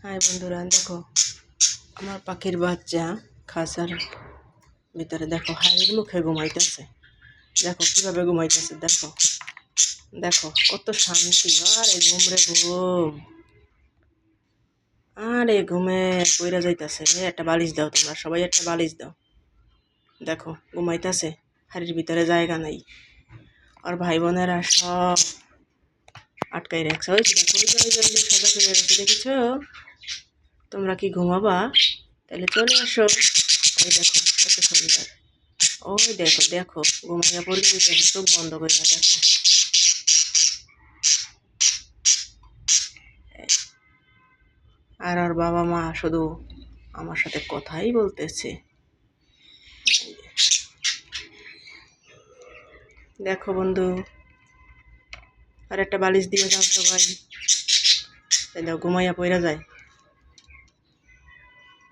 High বন্ধুরা, দেখো আমার পাখির বাচ্চা খাঁচার ভিতরে। দেখো হাড়ির মুখে ঘুমাইতেছে। দেখো কিভাবে ঘুমাইতেছে। দেখো দেখো কত শান্তি। আরে ঘুম রে ঘুম, আরে ঘুমে কইরা যাইতেছে। একটা বালিশ দাও, তোমরা সবাই একটা বালিশ দাও। দেখো ঘুমাইতেছে, হাড়ির ভিতরে জায়গা নাই। আর ভাই বোনেরা সব আটকাই রাখছে। ওই দেখো সাদা করে রাখছে, দেখেছো? তোমরা কি ঘুমাবা? তাহলে চলে আসো। ওই দেখো কত সুন্দর। ওই দেখো দেখো ঘুমাইয়া পড়ে দিতেছে, চোখ বন্ধ করে। দেখো আর ওর বাবা মা শুধু আমার সাথে কথাই বলতেছে। দেখো বন্ধু, আর একটা বালিশ দিয়ে যাও সবাই, তাহলে ঘুমাইয়া পড়ে যায়।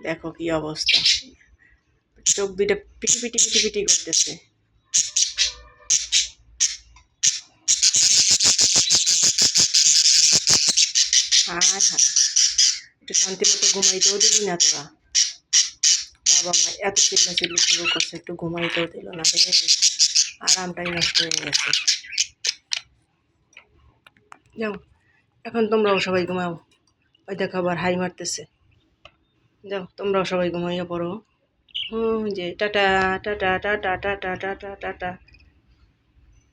দেখো কি অবস্থা, চোখ দুইটা পিটি পিটি পিটি পিটি করতেছে। হায় হায়, একটু শান্তি মতো ঘুমাইতেও দিলি না তোরা। বাবা মা এত চিল্লাচিল্লি শুরু করছে, একটু ঘুমাইতেও দিল না রে। আরামটাই নষ্ট হয়ে গেছে। যাও এখন তোমরাও সবাই ঘুমাও। ওই দেখো আবার হাই মারতেছে। যাও তোমরাও সবাই ঘুমাইয়া পড়ো। যে tata tata tata tata tata tata.